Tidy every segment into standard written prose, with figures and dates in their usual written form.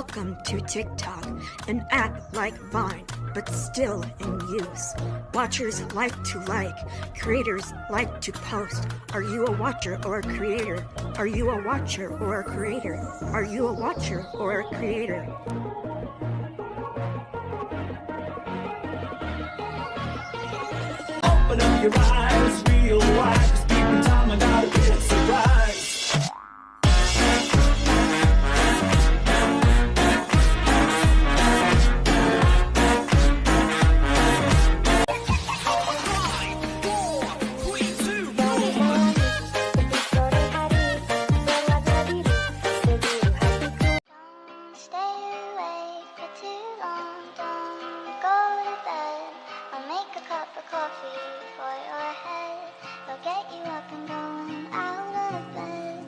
Welcome to TikTok, an app like Vine, but still in use. Watchers like to like, creators like to post. Are you a watcher or a creator? Are you a watcher or a creator? Are you a watcher or a creator? Open up your eyes, real wide, 'cause people time I gotta get a surprise.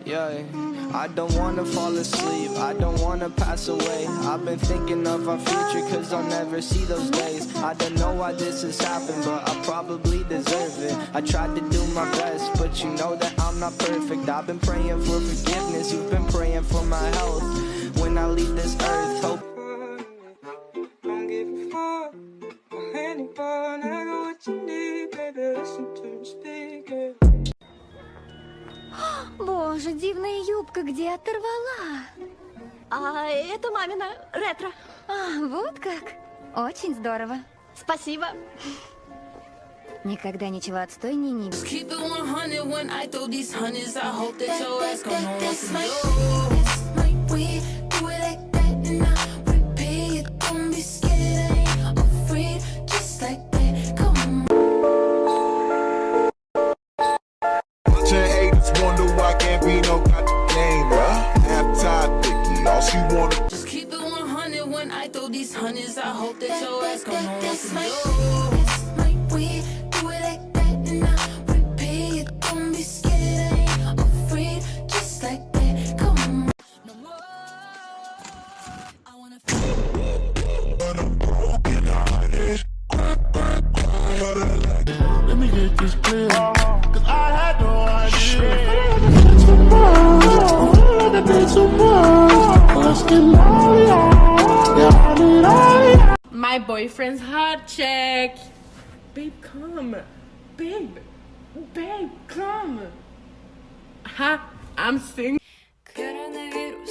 Yeah, I don't wanna fall asleep, I don't wanna pass away. I've been thinking of our future, cause I'll never see those days. I don't know why this has happened, but I probably deserve it. I tried to do my best, but you know that I'm not perfect. I've been praying for forgiveness, you've been praying for my health. When I leave this earth, hope. Don't give a fuck for anyone, I got what you need, baby, listen to me speak. Боже, дивная юбка, где оторвала? А это мамина ретро. А, вот как. Очень здорово. Спасибо. Никогда ничего отстойнее не видел. Just keep it 100 when I throw these hundreds. I hope that your ass come home with me. That's my way, do it like that and I repeat it. Don't be scared, I ain't afraid. Just like that, come on. No more. I wanna but I'm broken hearted. Let me get this clear, cause I had no idea. My boyfriend's hot check. Babe, come. Babe, come. Ha, I'm single. Коронавирус,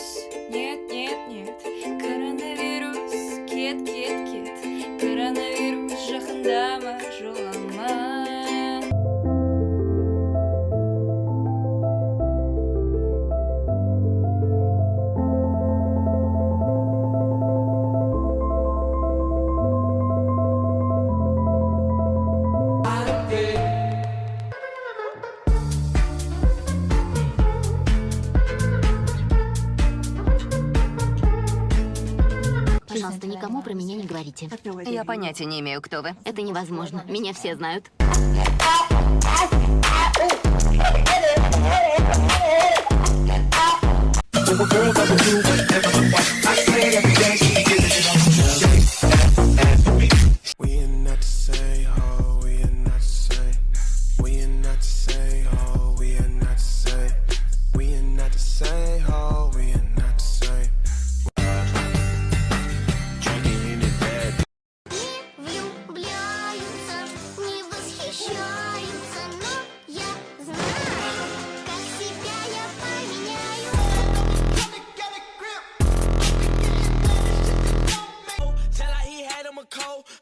нет, нет, нет. Коронавирус, кет, кет, кет. Коронавирус, жақындама, жолама. Пожалуйста, никому про меня не говорите. Я понятия не имею, кто вы. Это невозможно. Меня все знают.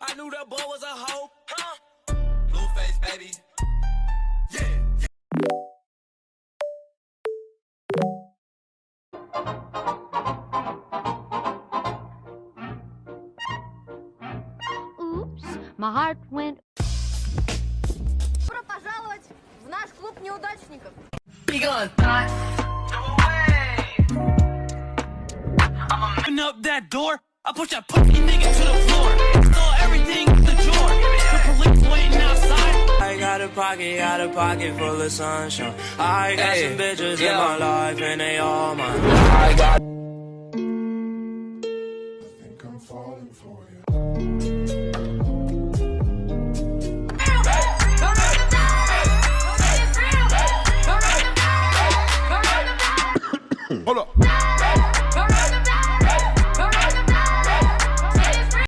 I knew that boy was a hoe, huh? Blue face, baby. Yeah. Oops, my heart went. Добро пожаловать в наш клуб неудачников. Be gone. I'ma open up that door. I push that pussy nigga to the floor. Stole everything in the drawer. The police waiting outside. I got a pocket full of sunshine. I got some bitches in my life and they all mine. I got. I think I'm falling for you.